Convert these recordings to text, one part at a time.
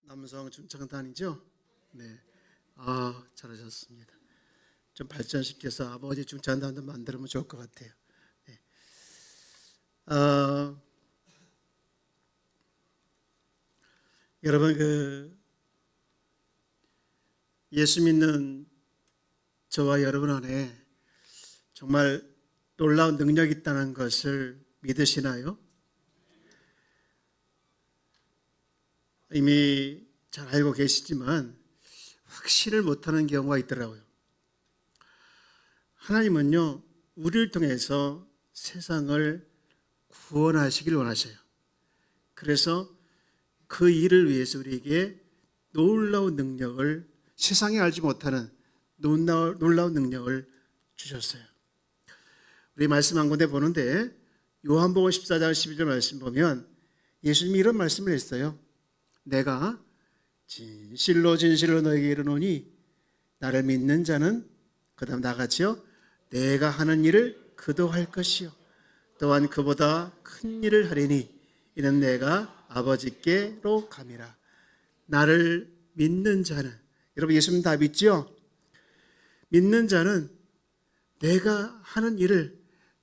남성 중창단이죠? 네. 잘하셨습니다. 좀 발전시켜서 아버지 중창단도 만들면 좋을 것 같아요. 네. 여러분, 예수 믿는 저와 여러분 안에 정말 놀라운 능력이 있다는 것을 믿으시나요? 이미 잘 알고 계시지만 확신을 못하는 경우가 있더라고요. 하나님은요, 우리를 통해서 세상을 구원하시길 원하셔요. 그래서 그 일을 위해서 우리에게 놀라운 능력을, 세상이 알지 못하는 놀라운 능력을 주셨어요. 우리 말씀 한 군데 보는데 요한복음 14장 12절 말씀 보면 예수님이 이런 말씀을 했어요. 내가 진실로 진실로 너에게 이르노니 나를 믿는 자는, 그 다음 나같이요, 내가 하는 일을 그도 할 것이요 또한 그보다 큰 일을 하리니 이는 내가 아버지께로 감이라. 나를 믿는 자는, 여러분 예수님 다 믿죠? 믿는 자는 내가 하는 일을,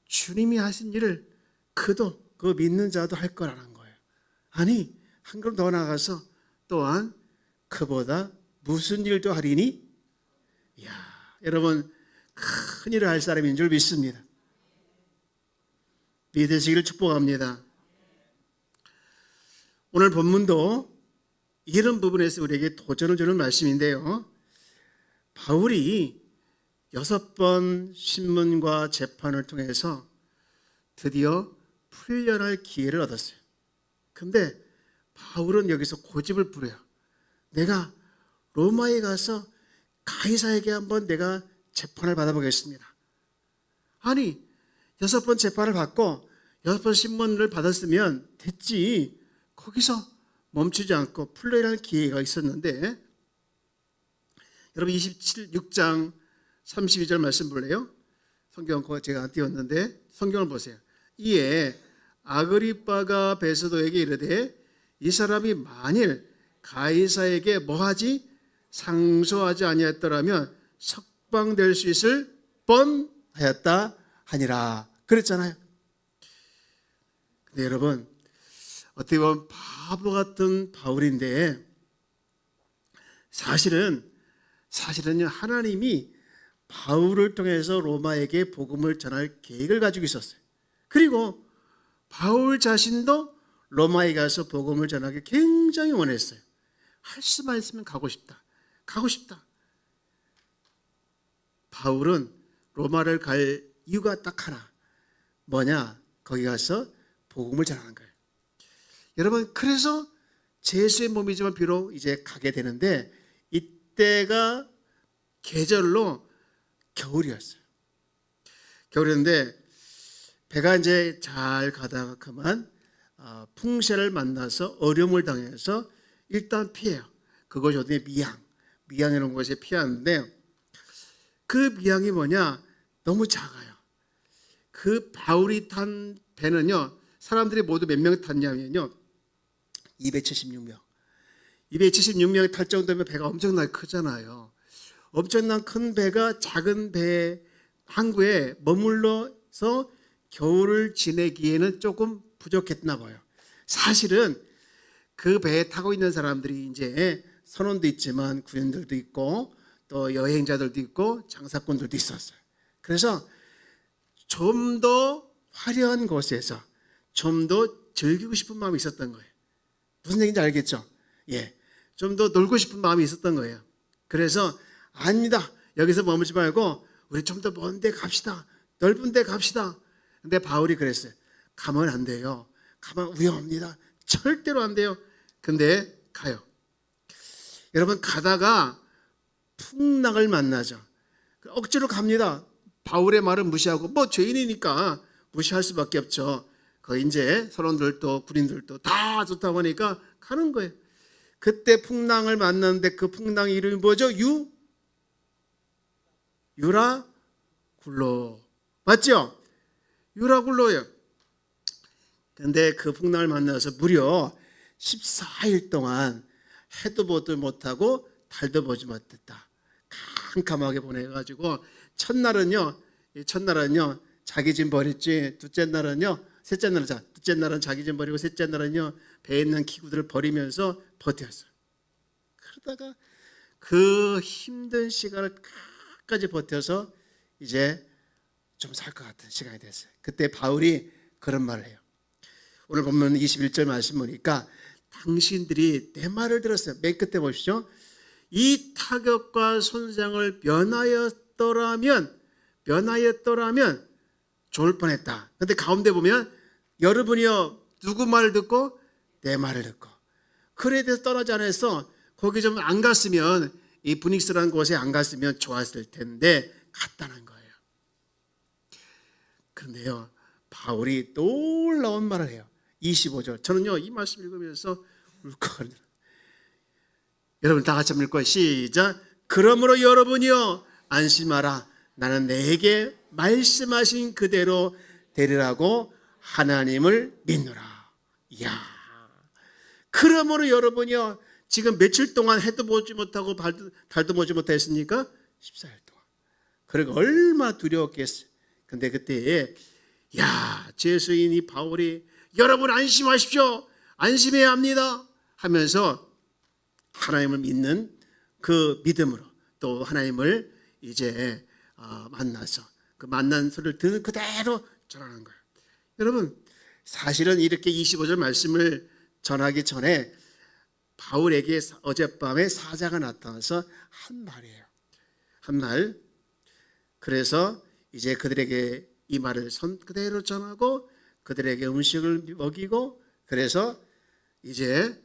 주님이 하신 일을 그도, 그 믿는 자도 할 거라는 거예요. 아니, 한 걸음 더 나아가서 또한 그보다 무슨 일도 하리니? 이야, 여러분 큰 일을 할 사람인 줄 믿습니다. 믿으시기를 축복합니다. 오늘 본문도 이런 부분에서 우리에게 도전을 주는 말씀인데요. 바울이 6번 신문과 재판을 통해서 드디어 풀려날 기회를 얻었어요. 근데 바울은 여기서 고집을 부려요. 내가 로마에 가서 가이사에게 한번 내가 재판을 받아보겠습니다. 아니, 6번 재판을 받고 6번 신문을 받았으면 됐지. 거기서 멈추지 않고 풀려날 기회가 있었는데, 여러분 26장 32절 말씀 볼래요? 성경 제가 안 띄웠는데 성경을 보세요. 이에 아그리빠가 베스도에게 이르되 이 사람이 만일 가이사에게 뭐하지? 상소하지 아니했더라면 석방될 수 있을 뻔하였다 하니라. 그랬잖아요. 근데 여러분, 어떻게 보면 바보 같은 바울인데 사실은요, 하나님이 바울을 통해서 로마에게 복음을 전할 계획을 가지고 있었어요. 그리고 바울 자신도 로마에 가서 복음을 전하기 굉장히 원했어요. 할 수만 있으면 가고 싶다. 바울은 로마를 갈 이유가 딱 하나. 뭐냐? 거기 가서 복음을 전하는 거예요. 여러분, 그래서 제수의 몸이지만 비록 이제 가게 되는데, 이때가 계절로 겨울이었어요. 겨울이었는데 배가 이제 잘 가다가 그만 풍세를 만나서 어려움을 당해서 일단 피해요. 그것이 어디에 미양이라는 곳에 피하는데, 그 미양이 뭐냐? 너무 작아요. 그 바울이 탄 배는요, 사람들이 모두 몇 명 탔냐면요, 276명. 276명이 탈 정도면 배가 엄청나게 크잖아요. 엄청난 큰 배가 작은 배 항구에 머물러서 겨울을 지내기에는 조금 부족했나 봐요. 사실은 그 배에 타고 있는 사람들이 이제 선원도 있지만 군인들도 있고 또 여행자들도 있고 장사꾼들도 있었어요. 그래서 좀 더 화려한 곳에서 좀 더 즐기고 싶은 마음이 있었던 거예요. 무슨 얘기인지 알겠죠? 예, 좀 더 놀고 싶은 마음이 있었던 거예요. 그래서 아닙니다. 여기서 머물지 말고 우리 좀 더 먼 데 갑시다. 넓은 데 갑시다. 근데 바울이 그랬어요. 가면 안 돼요. 가면 위험합니다. 절대로 안 돼요. 근데 가요. 여러분, 가다가 풍랑을 만나죠. 억지로 갑니다. 바울의 말을 무시하고, 뭐 죄인이니까 무시할 수밖에 없죠. 그 이제 선원들도 군인들도 다 좋다고 하니까 가는 거예요. 그때 풍랑을 만났는데 그 풍랑의 이름이 뭐죠? 유라굴로. 맞죠? 유라굴로예요. 근데 그 풍랑을 만나서 무려 14일 동안 해도 보도 못하고 달도 보지 못했다. 캄캄하게 보내가지고 첫날은요 자기 짐 버렸지. 둘째 날은 자기 짐 버리고 셋째 날은요 배에 있는 기구들을 버리면서 버텼어요. 그러다가 그 힘든 시간을 끝까지 버텨서 이제 좀 살 것 같은 시간이 됐어요. 그때 바울이 그런 말을 해요. 오늘 보면 21절 말씀 보니까 당신들이 내 말을 들었어요. 맨 끝에 보십시오. 이 타격과 손상을 면하였더라면 좋을 뻔했다. 그런데 가운데 보면 여러분이요 누구 말을 듣고 내 말을 듣고 그에 대해서 떠나지 않아서 거기 좀 안 갔으면 이 브닉스라는 곳에 안 갔으면 좋았을 텐데 갔다는 거예요. 그런데요 바울이 놀라운 말을 해요. 25절 저는요 이 말씀 읽으면서 울컥합니다. 여러분 다 같이 한번 읽고 시작. 그러므로 여러분이요 안심하라. 나는 내게 말씀하신 그대로 되리라고 하나님을 믿노라. 이야. 그러므로 여러분이요 지금 며칠 동안 해도 보지 못하고 달도 보지 못했습니까? 14일 동안. 그리고 얼마나 두려웠겠어요. 근데 그때 제수인 이 바울이 여러분 안심하십시오. 안심해야 합니다. 하면서 하나님을 믿는 그 믿음으로 또 하나님을 이제 만나서 그 만난 소리를 듣는 그대로 전하는 거예요. 여러분 사실은 이렇게 25절 말씀을 전하기 전에 바울에게 어젯밤에 사자가 나타나서 한 말이에요. 한 말. 그래서 이제 그들에게 이 말을 손 그대로 전하고 그들에게 음식을 먹이고 그래서 이제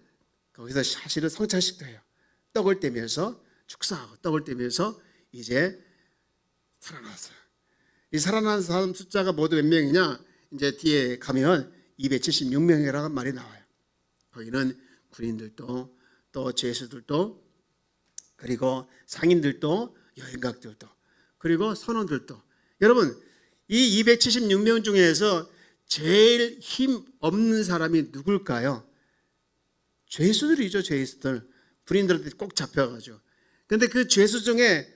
거기서 사실은 성찬식도 해요. 떡을 떼면서 축사하고 떡을 떼면서 이제 살아났어요. 이 살아난 사람 숫자가 모두 몇 명이냐? 이제 뒤에 가면 276명이라는 말이 나와요. 거기는 군인들도 또 죄수들도 그리고 상인들도 여행객들도 그리고 선원들도 여러분 이 276명 중에서 제일 힘 없는 사람이 누굴까요? 죄수들이죠. 죄수들. 군인들한테 꼭 잡혀가지고. 그런데 그 죄수 중에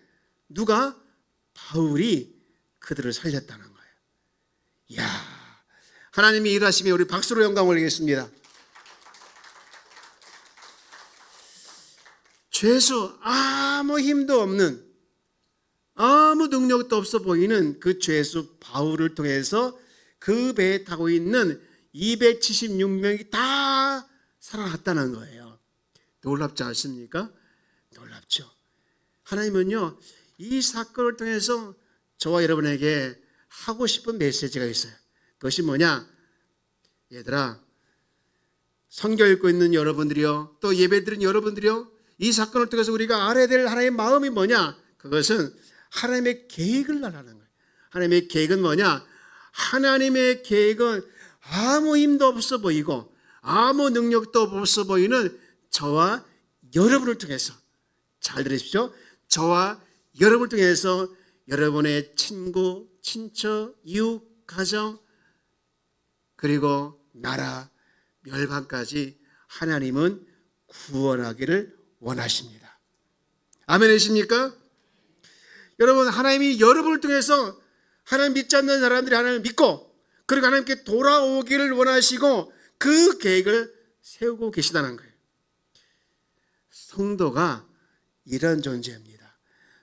누가? 바울이 그들을 살렸다는 거예요. 이야, 하나님이 일하시면 우리 박수로 영광 올리겠습니다. 죄수, 아무 힘도 없는 아무 능력도 없어 보이는 그 죄수 바울을 통해서 그 배에 타고 있는 276명이 다 살아났다는 거예요. 놀랍지 않습니까? 놀랍죠. 하나님은요 이 사건을 통해서 저와 여러분에게 하고 싶은 메시지가 있어요. 그것이 뭐냐? 얘들아, 성경 읽고 있는 여러분들이요 또 예배드린 여러분들이요 이 사건을 통해서 우리가 알아야 될 하나님의 마음이 뭐냐? 그것은 하나님의 계획을 말하는 거예요. 하나님의 계획은 뭐냐? 하나님의 계획은 아무 힘도 없어 보이고 아무 능력도 없어 보이는 저와 여러분을 통해서 잘 들으십시오. 저와 여러분을 통해서 여러분의 친구, 친척, 이웃, 가정 그리고 나라, 멸망까지 하나님은 구원하기를 원하십니다. 아멘이십니까? 여러분 하나님이 여러분을 통해서 하나님 믿지 않는 사람들이 하나님을 믿고 그리고 하나님께 돌아오기를 원하시고 그 계획을 세우고 계시다는 거예요. 성도가 이런 존재입니다.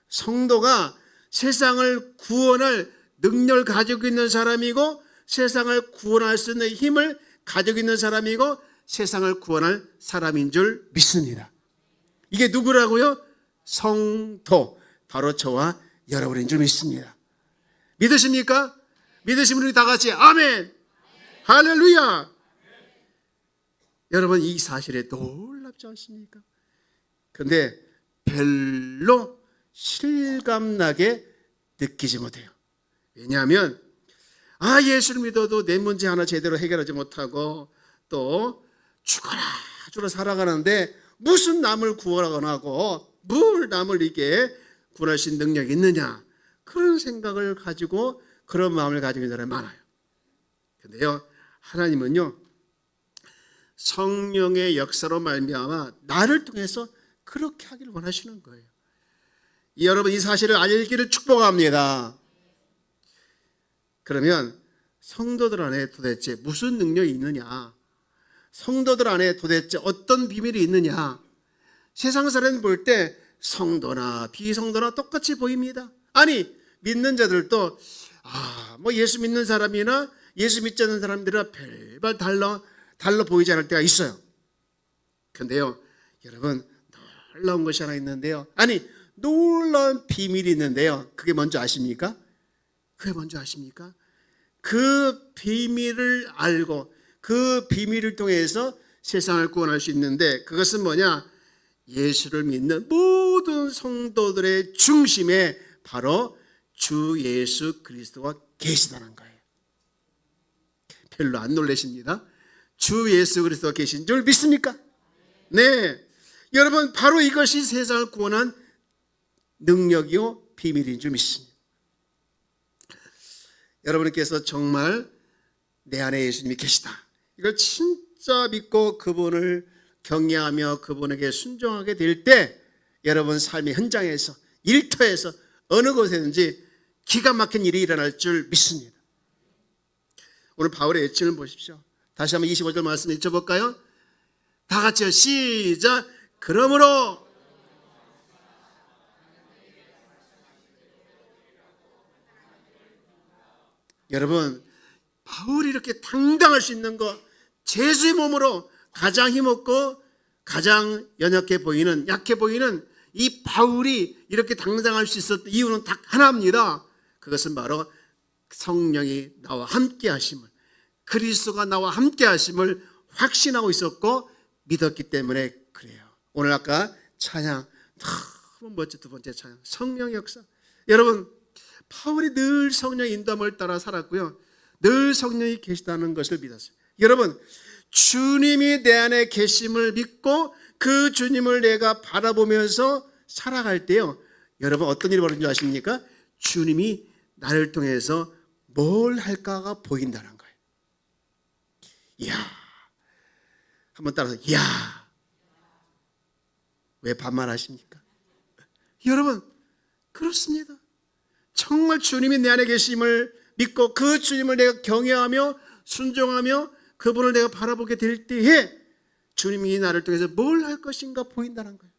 성도가 세상을 구원할 능력을 가지고 있는 사람이고 세상을 구원할 수 있는 힘을 가지고 있는 사람이고 세상을 구원할 사람인 줄 믿습니다. 이게 누구라고요? 성도, 바로 저와 여러분인 줄 믿습니다. 믿으십니까? 믿으시면 우리 다 같이 아멘, 할렐루야. 여러분 이 사실에 놀랍지 않습니까? 그런데 별로 실감나게 느끼지 못해요. 왜냐하면 예수를 믿어도 내 문제 하나 제대로 해결하지 못하고 또 죽어라 살아가는데 무슨 남을 구원하고 뭘 남을 이게 구원할 수 있는 능력이 있느냐, 그런 생각을 가지고 그런 마음을 가지고 있는 사람이 많아요. 그런데요 하나님은요 성령의 역사로 말미암아 나를 통해서 그렇게 하기를 원하시는 거예요. 여러분 이 사실을 알기를 축복합니다. 그러면 성도들 안에 도대체 무슨 능력이 있느냐? 성도들 안에 도대체 어떤 비밀이 있느냐? 세상 사람 볼 때 성도나 비성도나 똑같이 보입니다. 아니 믿는 자들도 뭐 예수 믿는 사람이나 예수 믿지 않는 사람들이나 별반 달라 보이지 않을 때가 있어요. 그런데요 여러분 놀라운 것이 하나 있는데요. 아니 놀라운 비밀이 있는데요. 그게 뭔지 아십니까? 그 비밀을 알고 그 비밀을 통해서 세상을 구원할 수 있는데 그것은 뭐냐? 예수를 믿는 모든 성도들의 중심에 바로 주 예수 그리스도가 계시다는 거예요. 별로 안 놀라십니다. 주 예수 그리스도가 계신 줄 믿습니까? 네. 여러분 바로 이것이 세상을 구원한 능력이요 비밀인 줄 믿습니다. 여러분께서 정말 내 안에 예수님이 계시다. 이걸 진짜 믿고 그분을 경외하며 그분에게 순종하게 될 때 여러분 삶의 현장에서 일터에서 어느 곳에든지 기가 막힌 일이 일어날 줄 믿습니다. 오늘 바울의 애칭을 보십시오. 다시 한번 25절 말씀 읽어볼까요? 다 같이요. 시작. 그러므로 여러분 바울이 이렇게 당당할 수 있는 것 제수의 몸으로 가장 힘없고 가장 연약해 보이는 약해 보이는 이 바울이 이렇게 당당할 수 있었던 이유는 딱 하나입니다. 그것은 바로 성령이 나와 함께 하심을 그리스도가 나와 함께 하심을 확신하고 있었고 믿었기 때문에 그래요. 오늘 아까 찬양 너무 멋진 두 번째 찬양 성령의 역사. 여러분 바울이 늘 성령의 인도함을 따라 살았고요. 늘 성령이 계시다는 것을 믿었어요. 여러분 주님이 내 안에 계심을 믿고 그 주님을 내가 바라보면서 살아갈 때요. 여러분 어떤 일이 벌어진 줄 아십니까? 주님이 나를 통해서 뭘 할까가 보인다는 거예요. 이야 한번 따라서 이야 왜 반말하십니까? 여러분 그렇습니다. 정말 주님이 내 안에 계심을 믿고 그 주님을 내가 경외하며 순종하며 그분을 내가 바라보게 될 때에 주님이 나를 통해서 뭘 할 것인가 보인다는 거예요.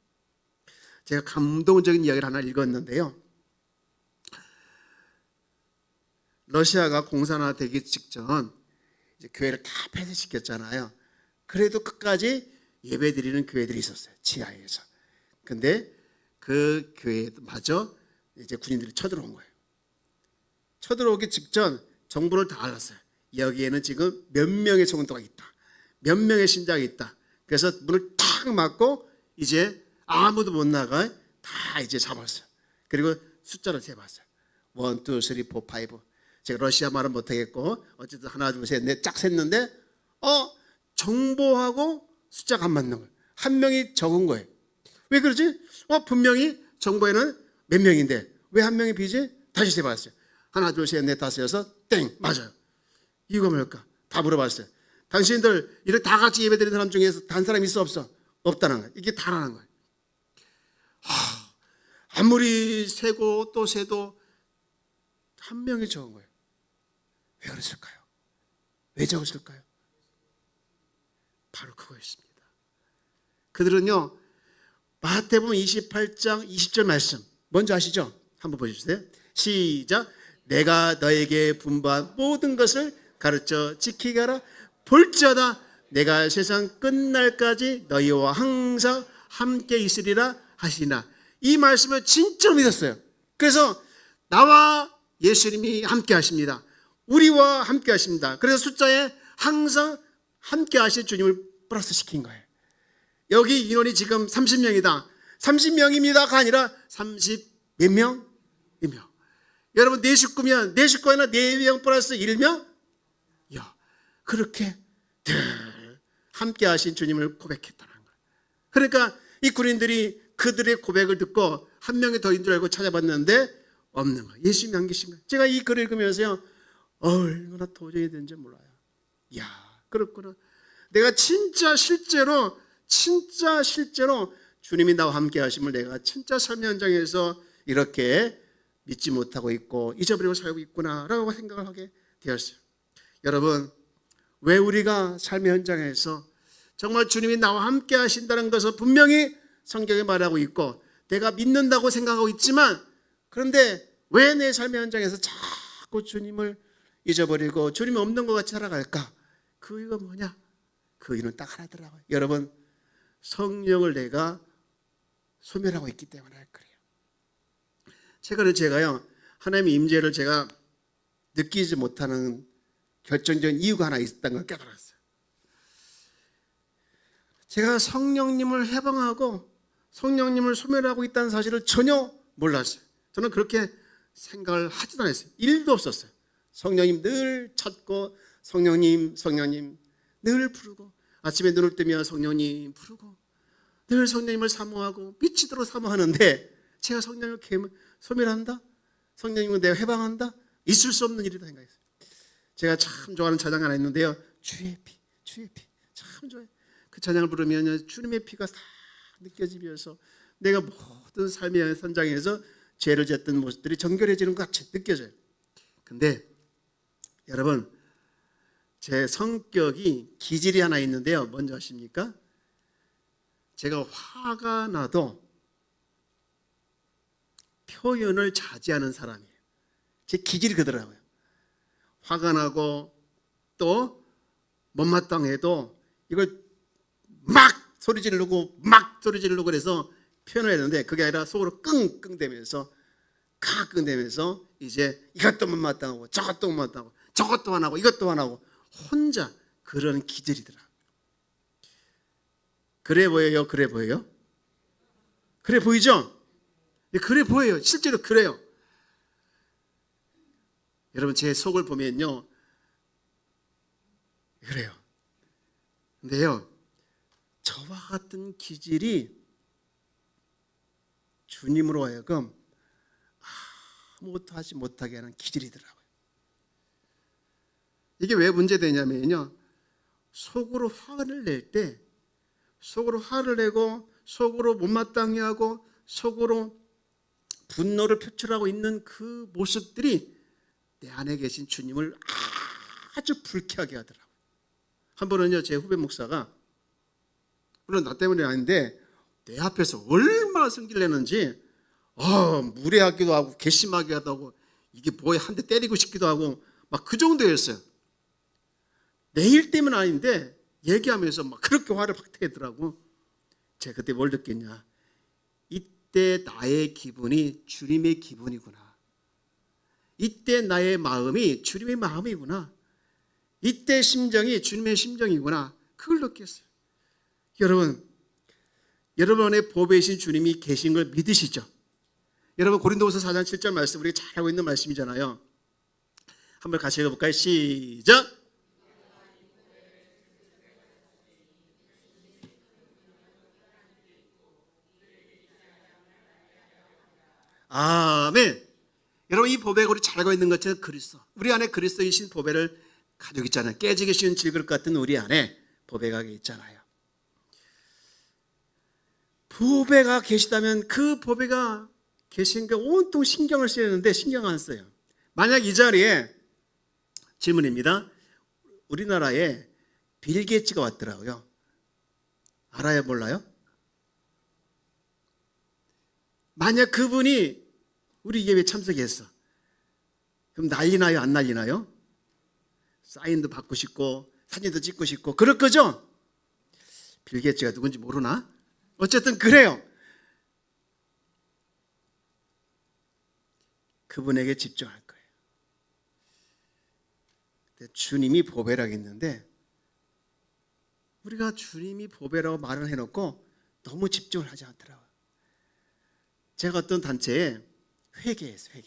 제가 감동적인 이야기를 하나 읽었는데요. 러시아가 공산화되기 직전 이제 교회를 다 폐쇄시켰잖아요. 그래도 끝까지 예배드리는 교회들이 있었어요. 지하에서. 근데 그 교회마저 이제 군인들이 쳐들어온 거예요. 쳐들어오기 직전 정보를 다 알았어요. 여기에는 지금 몇 명의 성도가 있다. 몇 명의 신자가 있다. 그래서 문을 탁 막고 이제 아무도 못 나가 다 이제 잡았어요. 그리고 숫자를 세봤어요. 1, 2, 3, 4, 5. 제가 러시아 말은 못하겠고 어쨌든 하나, 둘, 셋, 넷 쫙 셌는데 정보하고 숫자가 안 맞는 거예요. 한 명이 적은 거예요. 왜 그러지? 분명히 정보에는 몇 명인데 왜 한 명이 비지? 다시 세봤어요. 하나, 둘, 셋, 넷, 다섯, 여섯, 땡 맞아요. 이유가 뭘까? 다 물어봤어요. 당신들 이렇게 다 같이 예배드리는 사람 중에서 단 사람 있어 없어? 없다는 거예요. 이게 다라는 거예요. 아무리 세고 또 세도 한 명이 적은 거예요. 왜 그랬을까요? 왜 적었을까요? 바로 그거였습니다. 그들은요 마태복음 28장 20절 말씀 뭔지 아시죠? 한번 보여주세요. 시작. 내가 너에게 분부한 모든 것을 가르쳐 지키게 하라. 볼지어다 내가 세상 끝날까지 너희와 항상 함께 있으리라 하시나. 이 말씀을 진짜 믿었어요. 그래서 나와 예수님이 함께 하십니다. 우리와 함께 하십니다. 그래서 숫자에 항상 함께 하실 주님을 플러스 시킨 거예요. 여기 인원이 지금 30명이다. 30명입니다가 아니라 30 몇 명? 1명. 여러분 내 식구면 내 식구 하나 4명 플러스 1명? 야, 그렇게 늘 함께 하신 주님을 고백했다는 거예요. 그러니까 이 군인들이 그들의 고백을 듣고 한 명이 더인 줄 알고 찾아봤는데 없는 거예요. 예수님이 안 계신 거예요. 제가 이 글을 읽으면서요 얼마나 도저히 되는지 몰라요. 이야 그렇구나. 내가 진짜 실제로 주님이 나와 함께 하심을 내가 진짜 삶의 현장에서 이렇게 믿지 못하고 있고 잊어버리고 살고 있구나라고 생각을 하게 되었어요. 여러분, 왜 우리가 삶의 현장에서 정말 주님이 나와 함께 하신다는 것을 분명히 성경에 말하고 있고 내가 믿는다고 생각하고 있지만, 그런데 왜 내 삶의 현장에서 자꾸 주님을 잊어버리고 주님이 없는 것 같이 살아갈까? 그 이유가 뭐냐? 그 이유는 딱 하나더라고요. 여러분, 성령을 내가 소멸하고 있기 때문에 그래요. 최근에 제가요, 하나님의 임재를 제가 느끼지 못하는 결정적인 이유가 하나 있었다는 걸 깨달았어요. 제가 성령님을 해방하고 성령님을 소멸하고 있다는 사실을 전혀 몰랐어요. 저는 그렇게 생각을 하지도 않았어요. 일도 없었어요. 성령님 늘 찾고 성령님 늘 부르고 아침에 눈을 뜨면 성령님 부르고 늘 성령님을 사모하고 미치도록 사모하는데 제가 성령님을 소멸한다? 성령님을 내가 해방한다? 있을 수 없는 일이다 생각했어요. 제가 참 좋아하는 찬양 하나 있는데요. 주의 피 참 좋아해요. 그 찬양을 부르면 주님의 피가 싹 느껴지면서 내가 모든 삶의 현장에서 죄를 졌던 모습들이 정결해지는 것 같이 느껴져요. 근데 여러분, 제 성격이 기질이 하나 있는데요. 뭔지 아십니까? 제가 화가 나도 표현을 자제하는 사람이에요. 제 기질이 그러더라고요. 화가 나고 또 못마땅해도 이걸 막 소리 지르고 그래서 표현을 했는데 그게 아니라 속으로 끙끙대면서 이제 이것도 못마땅하고 저것도 못마땅하고 저것도 안 하고 이것도 안 하고 혼자 그런 기질이더라. 그래 보여요? 그래 보여요? 그래 보이죠? 그래 보여요. 실제로 그래요. 여러분, 제 속을 보면요, 그래요. 근데요, 저와 같은 기질이 주님으로 하여금 아무것도 하지 못하게 하는 기질이더라고요. 이게 왜 문제되냐면요, 속으로 화를 낼 때, 속으로 화를 내고 속으로 못마땅해 하고 속으로 분노를 표출하고 있는 그 모습들이 내 안에 계신 주님을 아주 불쾌하게 하더라고요. 한 번은요, 제 후배 목사가, 물론 나 때문이 아닌데 내 앞에서 얼마나 승질 내는지 무례하기도 하고 괘씸하기도 하고 이게 뭐야 한 대 때리고 싶기도 하고 막 그 정도였어요. 내 일 때문은 아닌데 얘기하면서 막 그렇게 화를 확 내더라고. 제가 그때 뭘 느꼈냐, 이때 나의 기분이 주님의 기분이구나. 이때 나의 마음이 주님의 마음이구나. 이때 심정이 주님의 심정이구나. 그걸 느꼈어요. 여러분 안에 보배이신 주님이 계신 걸 믿으시죠? 여러분, 고린도후서 4장 7절 말씀 우리가 잘 알고 있는 말씀이잖아요. 한번 같이 읽어볼까요? 시작! 아멘. 여러분, 이 보배가 우리 잘 알고 있는 것처럼 그리스도, 우리 안에 그리스도이신 보배를 가지고 있잖아요. 깨지기 쉬운 질그릇 같은 우리 안에 보배가 있잖아요. 보배가 계시다면 그 보배가 계신 게 온통 신경을 써야 되는데 신경 안 써요. 만약 이 자리에 질문입니다. 우리나라에 빌 게이츠가 왔더라고요. 알아요? 몰라요? 만약 그분이 우리 예배에 참석했어. 그럼 난리 나요? 안 난리 나요? 사인도 받고 싶고 사진도 찍고 싶고 그럴 거죠? 빌 게이츠가 누군지 모르나? 어쨌든 그래요. 그분에게 집중할 거예요. 주님이 보배라고 했는데 우리가 주님이 보배라고 말을 해놓고 너무 집중을 하지 않더라고요. 제가 어떤 단체에 회계했어요.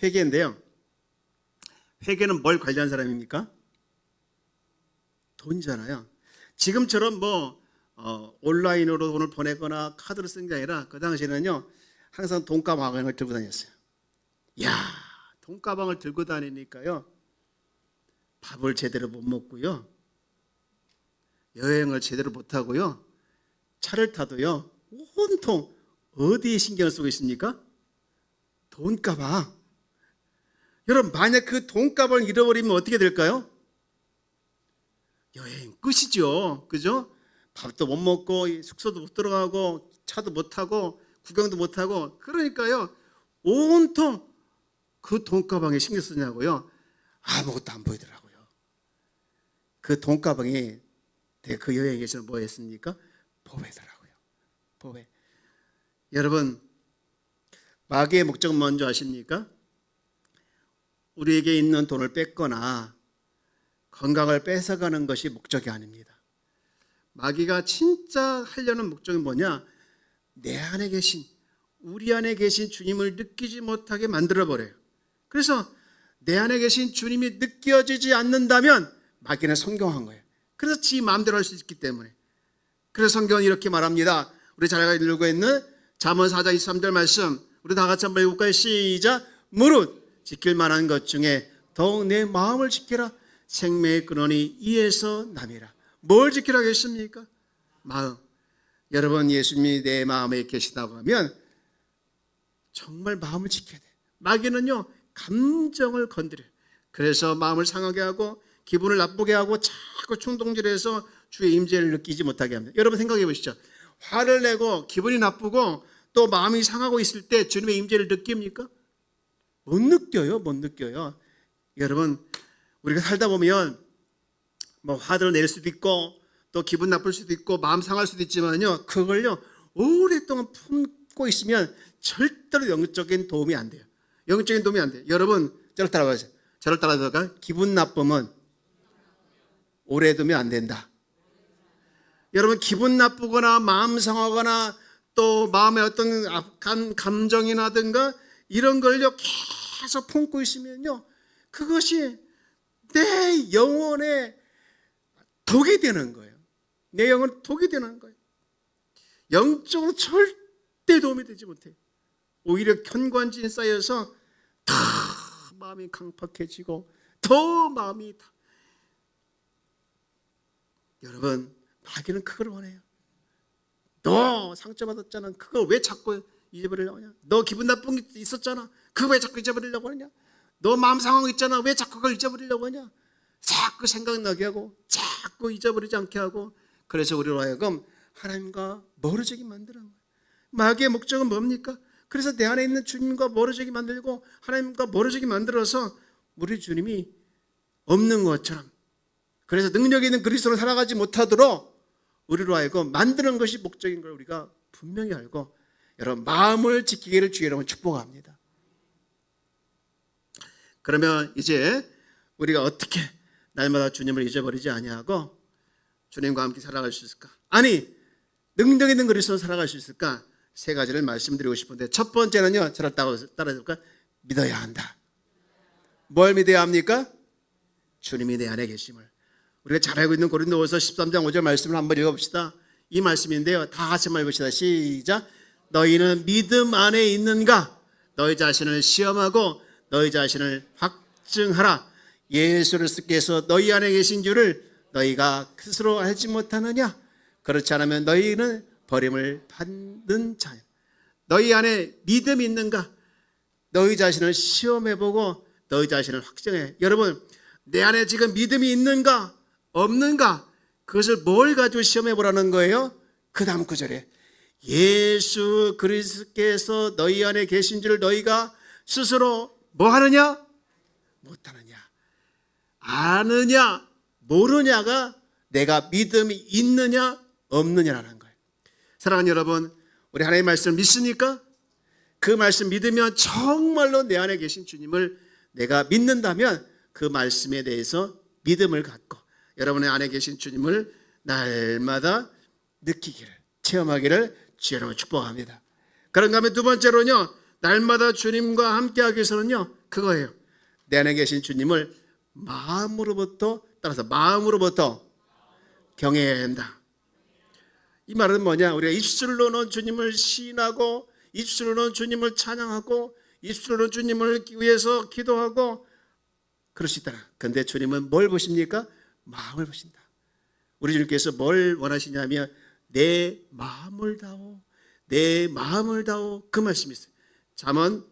회계인데요. 회계는 뭘 관리한 사람입니까? 돈이잖아요. 지금처럼 온라인으로 돈을 보내거나 카드를 쓰는 게 아니라 그 당시에는요, 항상 돈가방을 들고 다녔어요. 이야, 돈가방을 들고 다니니까요, 밥을 제대로 못 먹고요, 여행을 제대로 못하고요, 차를 타도요, 온통 어디에 신경을 쓰고 있습니까? 돈가방. 여러분, 만약 그 돈가방을 잃어버리면 어떻게 될까요? 여행 끝이죠. 그죠? 밥도 못 먹고 숙소도 못 들어가고 차도 못 타고 구경도 못 하고, 그러니까요, 온통 그 돈가방에 신경 쓰냐고요. 아무것도 안 보이더라고요. 그 돈가방이 그 여행에서 뭐 했습니까? 보배더라고요. 보배. 여러분, 마귀의 목적은 뭔지 아십니까? 우리에게 있는 돈을 뺏거나 건강을 뺏어가는 것이 목적이 아닙니다. 마귀가 진짜 하려는 목적은 뭐냐? 내 안에 계신, 우리 안에 계신 주님을 느끼지 못하게 만들어버려요. 그래서 내 안에 계신 주님이 느껴지지 않는다면 마귀는 성공한 거예요. 그래서 지 마음대로 할 수 있기 때문에. 그래서 성경은 이렇게 말합니다. 우리 잘 읽고 있는 잠언 4장 23절 말씀, 우리 다 같이 한번 읽어볼까요? 시작. 무릇 지킬 만한 것 중에 더욱 내 마음을 지키라. 생명의 근원이 이에서 남이라. 뭘 지키라겠습니까? 마음. 여러분, 예수님이 내 마음에 계시다고 하면 정말 마음을 지켜야 돼. 마귀는요, 감정을 건드려요. 그래서 마음을 상하게 하고 기분을 나쁘게 하고 자꾸 충동질해서 주의 임재를 느끼지 못하게 합니다. 여러분 생각해 보시죠. 화를 내고 기분이 나쁘고 또 마음이 상하고 있을 때 주님의 임재를 느낍니까? 못 느껴요. 못 느껴요. 여러분, 우리가 살다 보면 뭐 화를 낼 수도 있고 또 기분 나쁠 수도 있고 마음 상할 수도 있지만요, 그걸요 오랫동안 품고 있으면 절대로 영적인 도움이 안 돼요. 영적인 도움이 안 돼요. 여러분, 저를 따라가세요. 저를 따라가다가 기분 나쁨은 오래 두면 안 된다. 여러분, 기분 나쁘거나 마음 상하거나 또 마음에 어떤 악한 감정이라든가 이런 걸요 계속 품고 있으면요, 그것이 내 영혼에 독이 되는 거예요. 내 영혼에 독이 되는 거예요. 영적으로 절대 도움이 되지 못해요. 오히려 견관진 쌓여서 더 마음이 강팍해지고 더 마음이 다. 여러분, 마귀는 그걸 원해요. 너 상처받았잖아. 그걸 왜 자꾸 잊어버리려고 하냐? 너 기분 나쁜 게 있었잖아. 그거 왜 자꾸 잊어버리려고 하냐? 너 마음 상하고 있잖아. 왜 자꾸 그걸 잊어버리려고 하냐? 자꾸 생각나게 하고 자꾸 잊어버리지 않게 하고, 그래서 우리로 하여금 하나님과 멀어지게 만드는 거예요. 마귀의 목적은 뭡니까? 그래서 내 안에 있는 주님과 멀어지게 만들고 하나님과 멀어지게 만들어서 우리 주님이 없는 것처럼, 그래서 능력 있는 그리스도로 살아가지 못하도록 우리로 하여금 만드는 것이 목적인 걸 우리가 분명히 알고, 여러분, 마음을 지키기를 주의 이름으로 축복합니다. 그러면 이제 우리가 어떻게 날마다 주님을 잊어버리지 아니하고 주님과 함께 살아갈 수 있을까? 아니, 능력 있는 그리스도로 살아갈 수 있을까? 세 가지를 말씀드리고 싶은데, 첫 번째는요, 저를 따라줄까? 믿어야 한다. 뭘 믿어야 합니까? 주님이 내 안에 계심을. 우리가 잘 알고 있는 고린도후서 13장 5절 말씀을 한번 읽어봅시다. 이 말씀인데요, 다 같이 한번 읽읍시다. 시작. 너희는 믿음 안에 있는가? 너희 자신을 시험하고 너희 자신을 확증하라. 예수를 스께서 너희 안에 계신 줄을 너희가 스스로 알지 못하느냐? 그렇지 않으면 너희는 버림을 받는 자야. 너희 안에 믿음이 있는가? 너희 자신을 시험해보고 너희 자신을 확증해. 여러분, 내 안에 지금 믿음이 있는가 없는가, 그것을 뭘 가지고 시험해보라는 거예요? 그 다음 구절에 예수 그리스도께서 너희 안에 계신 줄을 너희가 스스로 뭐 하느냐? 못하느냐? 아느냐? 모르냐가 내가 믿음이 있느냐 없느냐라는 거예요. 사랑하는 여러분, 우리 하나님의 말씀을 믿습니까? 그 말씀 믿으면 정말로 내 안에 계신 주님을 내가 믿는다면 그 말씀에 대해서 믿음을 갖고 여러분의 안에 계신 주님을 날마다 느끼기를, 체험하기를 주의 이름으로 축복합니다. 그런가 하면 두 번째로는요, 날마다 주님과 함께하기 위해서는요, 그거예요. 내 안에 계신 주님을 마음으로부터, 따라서 마음으로부터 경외해야 한다. 이 말은 뭐냐? 우리가 입술로는 주님을 시인하고 입술로는 주님을 찬양하고 입술로는 주님을 위해서 기도하고 그럴 수 있다. 그런데 주님은 뭘 보십니까? 마음을 보신다. 우리 주님께서 뭘 원하시냐면 내 마음을 다오, 내 마음을 다오, 그 말씀이 있어요. 잠언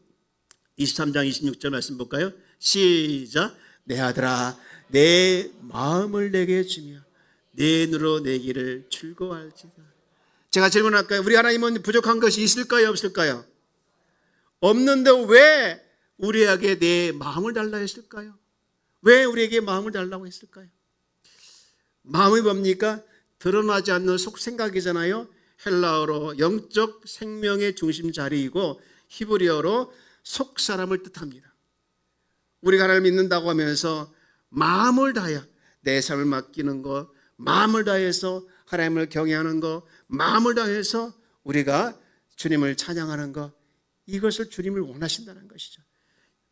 23장 26절 말씀 볼까요? 시작. 내 아들아 내 마음을 내게 주며 내 눈으로 내 길을 즐거워할지다. 제가 질문할까요? 우리 하나님은 부족한 것이 있을까요, 없을까요? 없는데 왜 우리에게 내 마음을 달라 했을까요? 왜 우리에게 마음을 달라고 했을까요? 마음이 뭡니까? 드러나지 않는 속생각이잖아요. 헬라어로 영적 생명의 중심 자리이고 히브리어로 속사람을 뜻합니다. 우리가 하나님을 믿는다고 하면서 마음을 다하여 내 삶을 맡기는 것, 마음을 다해서 하나님을 경외하는 것, 마음을 다해서 우리가 주님을 찬양하는 것, 이것을 주님을 원하신다는 것이죠.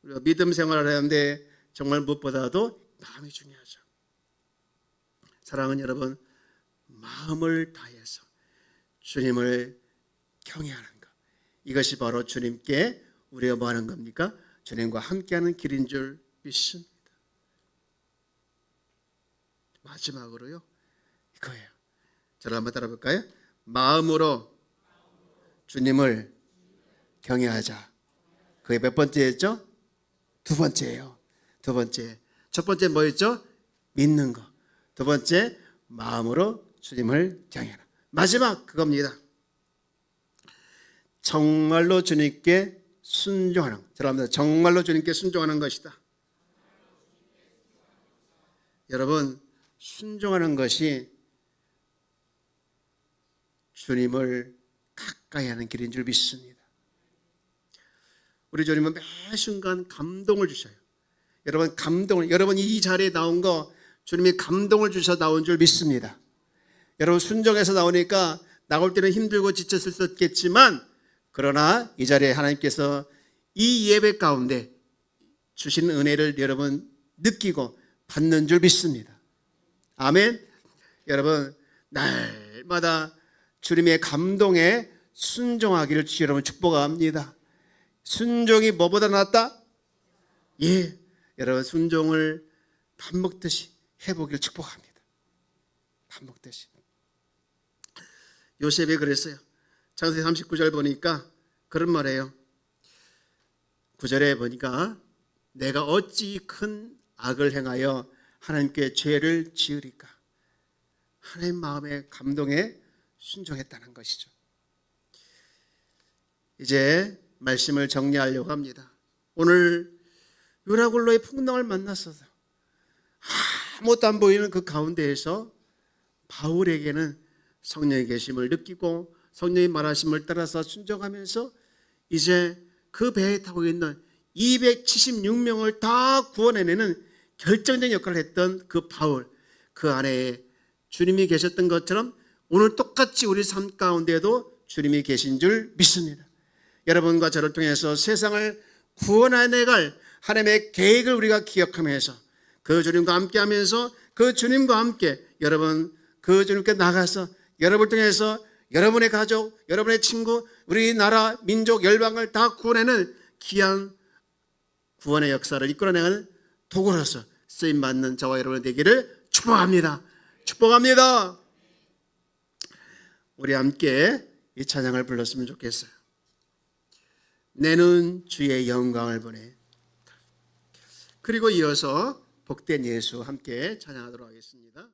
우리가 믿음 생활을 하는데 정말 무엇보다도 마음이 중요하죠. 사랑하는 여러분, 마음을 다해서 주님을 경외하는 것, 이것이 바로 주님께 우리가 뭐 하는 겁니까? 주님과 함께하는 길인 줄 믿습니다. 마지막으로요, 이거예요. 저를 한번 따라 볼까요? 마음으로 주님을 경외하자. 그게 몇 번째였죠? 두 번째예요. 두 번째. 첫 번째 뭐였죠? 믿는 거. 두 번째, 마음으로 주님을 경외하라. 마지막 그겁니다. 정말로 주님께 순종하는 것. 여러분, 정말로 주님께 순종하는 것이다. 여러분, 순종하는 것이 주님을 가까이 하는 길인 줄 믿습니다. 우리 주님은 매 순간 감동을 주셔요. 여러분, 여러분 이 자리에 나온 거 주님이 감동을 주셔서 나온 줄 믿습니다. 여러분, 순종해서 나오니까 나올 때는 힘들고 지쳤을 수 있겠지만, 그러나 이 자리에 하나님께서 이 예배 가운데 주신 은혜를 여러분 느끼고 받는 줄 믿습니다. 아멘. 여러분, 날마다 주님의 감동에 순종하기를 여러분 축복합니다. 순종이 뭐보다 낫다? 예, 여러분 순종을 밥 먹듯이 해보길 축복합니다. 밥 먹듯이. 요셉이 그랬어요. 창세기 39절 보니까 그런 말이에요. 9절에 보니까 내가 어찌 큰 악을 행하여 하나님께 죄를 지으리까. 하나님 마음의 감동에 순종했다는 것이죠. 이제 말씀을 정리하려고 합니다. 오늘 유라굴로의 풍랑을 만났어서 아무것도 안 보이는 그 가운데에서 바울에게는 성령의 계심을 느끼고 성령의 말하심을 따라서 순종하면서 이제 그 배에 타고 있는 276명을 다 구원해내는 결정적인 역할을 했던 그 바울, 그 안에 주님이 계셨던 것처럼 오늘 똑같이 우리 삶 가운데에도 주님이 계신 줄 믿습니다. 여러분과 저를 통해서 세상을 구원해내갈 하나님의 계획을 우리가 기억하면서 그 주님과 함께하면서 그 주님과 함께 여러분 그 주님께 나가서 여러분을 통해서 여러분의 가족, 여러분의 친구, 우리나라, 민족, 열방을 다 구원하는 귀한 구원의 역사를 이끌어내는 도구로서 쓰임받는 저와 여러분의 되기를 축복합니다. 축복합니다. 우리 함께 이 찬양을 불렀으면 좋겠어요. 내는 주의 영광을 보내. 그리고 이어서 복된 예수 함께 찬양하도록 하겠습니다.